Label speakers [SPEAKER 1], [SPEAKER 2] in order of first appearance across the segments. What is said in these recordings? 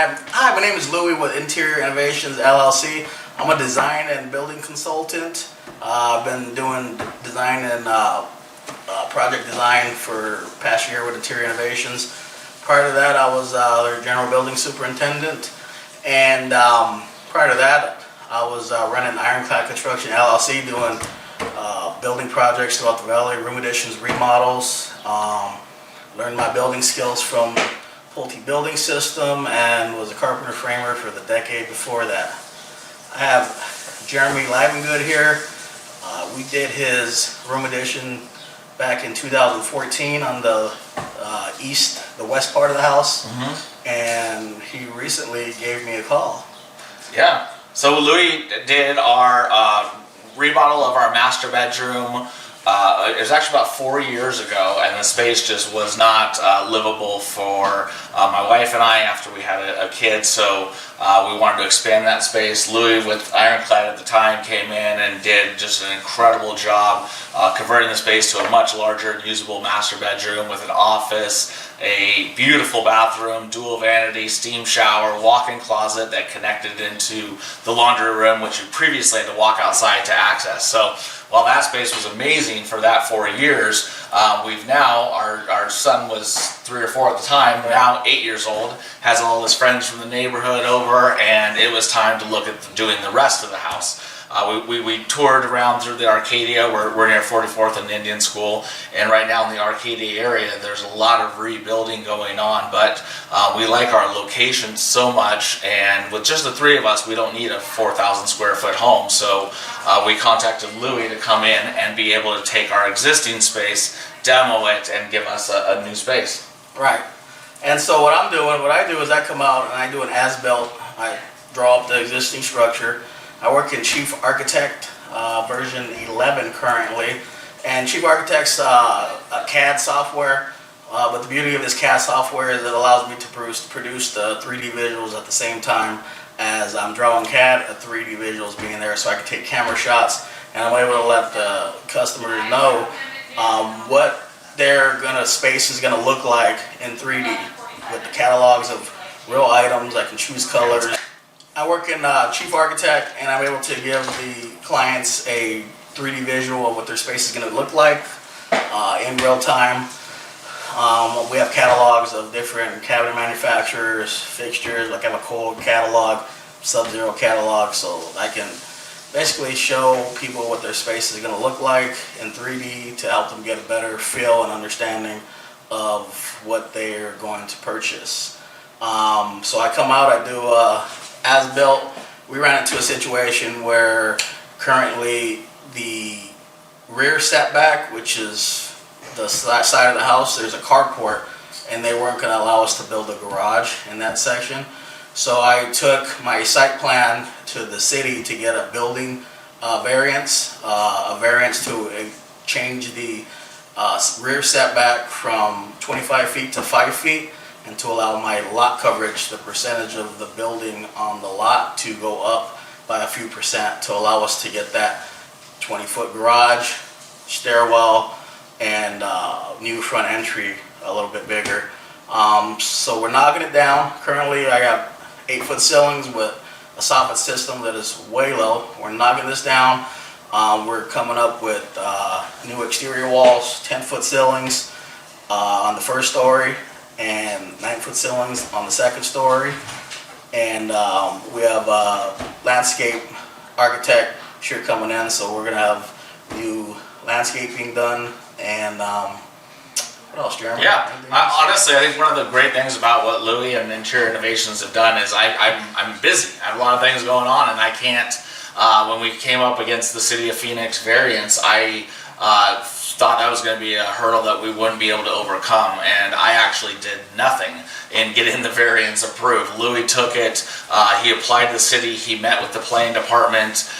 [SPEAKER 1] Hi, my name is Louie with Interior Innovations LLC. I'm a design and building consultant. I've been doing design and project design for the past year with Interior Innovations. Prior to that, I was their general building superintendent, and prior to that, I was running Ironclad Construction LLC, doing building projects throughout the valley, room additions, remodels. Learned my building skills from Pulte Building System and was a carpenter framer for the decade before that. I have Jeremy Livengood here. We did his room addition back in 2014 on the the west part of the house, and he recently gave me a call.
[SPEAKER 2] Yeah, so Louie did our remodel of our master bedroom. It was actually about 4 years ago, and the space just was not livable for my wife and I after we had a kid, so we wanted to expand that space. Louie, with Ironclad at the time, came in and did just an incredible job converting the space to a much larger and usable master bedroom with an office, a beautiful bathroom, dual vanity, steam shower, walk-in closet that connected into the laundry room, which you previously had to walk outside to access. So while that space was amazing for that 4 years, we've now, our son was 3 or 4 at the time, now 8 years old, has all his friends from the neighborhood over, and it was time to look at doing the rest of the house. We toured around through the Arcadia. We're near 44th and Indian School, and right now in the Arcadia area there's a lot of rebuilding going on, but we like our location so much, and with just the 3 of us we don't need a 4,000 square foot home, so we contacted Louie to come in and be able to take our existing space, demo it, and give us a new space.
[SPEAKER 1] Right. And so what I do is I come out and I do an as-built. I draw up the existing structure. I work in Chief Architect version 11 currently, and Chief Architect's a CAD software, but the beauty of this CAD software is it allows me to produce the 3D visuals at the same time as I'm drawing CAD, a 3D visuals being there, so I can take camera shots, and I'm able to let the customers know what their space is gonna look like in 3D with the catalogs of real items. I can choose colors. I work in Chief Architect, and I'm able to give the clients a 3D visual of what their space is going to look like in real time. We have catalogs of different cabinet manufacturers, fixtures. Like I have a cold catalog, Sub-Zero catalog, so I can basically show people what their space is going to look like in 3D to help them get a better feel and understanding of what they're going to purchase. So I come out, I do as built. We ran into a situation where currently the rear setback, which is the side of the house, there's a carport, and they weren't going to allow us to build a garage in that section. So I took my site plan to the city to get a building variance to change the rear setback from 25 feet to 5 feet, and to allow my lot coverage, the percentage of the building on the lot, to go up by a few percent to allow us to get that 20-foot garage, stairwell, and new front entry a little bit bigger. So we're knocking it down. Currently I got 8-foot ceilings with a soffit system that is way low. We're knocking this down. We're coming up with new exterior walls, 10-foot ceilings on the first story, and 9-foot ceilings on the second story, and we have landscape architect sure coming in, so we're gonna have new landscaping done. And what else, Jeremy?
[SPEAKER 2] Yeah, honestly, I think one of the great things about what Louie and Interior Innovations have done is I'm busy. I have a lot of things going on, and I can't. When we came up against the City of Phoenix variance, I thought that was going to be a hurdle that we wouldn't be able to overcome, and I actually did nothing in getting the variance approved. Louie took it, he applied to the city, he met with the planning department,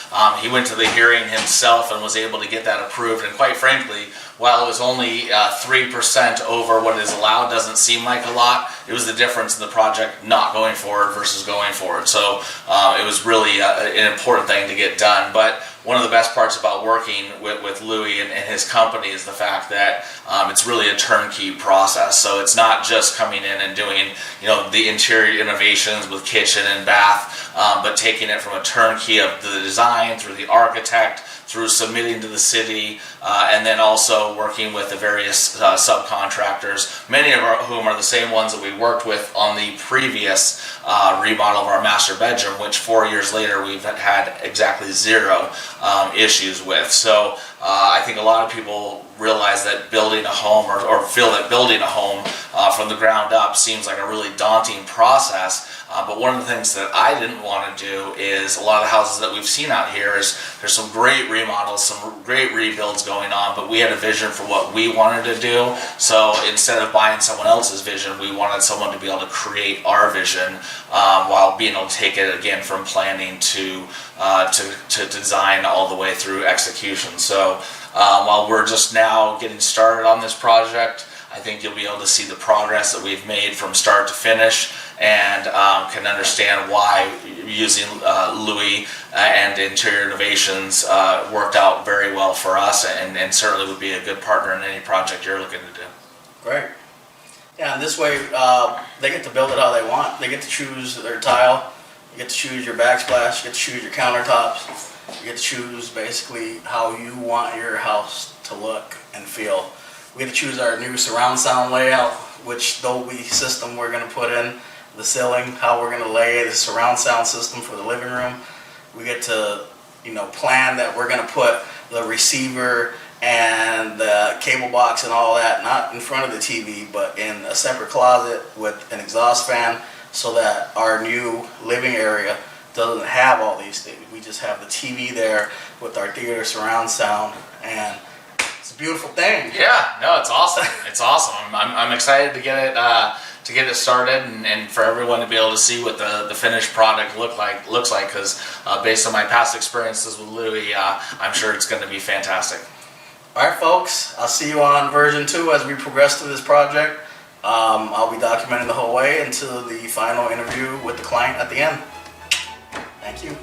[SPEAKER 2] he went to the hearing himself and was able to get that approved, and quite frankly, while it was only 3% over what is allowed, doesn't seem like a lot. it was the difference in the project not going forward versus going forward. So it was really an important thing to get done. But one of the best parts about working with Louie and his company is the fact that it's really a turnkey process. So it's not just coming in and doing, the interior innovations with kitchen and bath, but taking it from a turnkey of the design through the architect, through submitting to the city, and then also working with the various subcontractors, many of whom are the same ones that we worked with on the previous remodel of our master bedroom, which 4 years later we've had exactly zero issues with. So I think a lot of people realize that building a home or feel that building a home from the ground up seems like a really daunting process. But one of the things that I didn't want to do is a lot of the houses that we've seen out here is there's some great remodels, some great rebuilds going on, but we had a vision for what we wanted to do. So instead of buying someone else's vision, we wanted someone to be able to create our vision while being able to take it again from planning to design all the way through execution. So while we're just now getting started on this project, I think you'll be able to see the progress that we've made from start to finish, and can understand why using Louie and Interior Innovations worked out very well for us, and certainly would be a good partner in any project you're looking to do.
[SPEAKER 1] Great. Yeah, and this way they get to build it how they want. They get to choose their tile, you get to choose your backsplash, you get to choose your countertops, you get to choose basically how you want your house to look and feel. We get to choose our new surround sound layout, which Dolby system we're going to put in, the ceiling, how we're going to lay the surround sound system for the living room. We get to, plan that we're going to put the receiver and the cable box and all that, not in front of the TV, but in a separate closet with an exhaust fan, so that our new living area doesn't have all these things. We just have the TV there with our theater surround sound, and it's a beautiful thing.
[SPEAKER 2] Yeah, no, it's awesome. It's awesome. I'm excited to get it started, and for everyone to be able to see what the finished product looks like. Because based on my past experiences with Louie, I'm sure it's going to be fantastic.
[SPEAKER 1] All right, folks. I'll see you on version 2 as we progress through this project. I'll be documenting the whole way until the final interview with the client at the end. Thank you.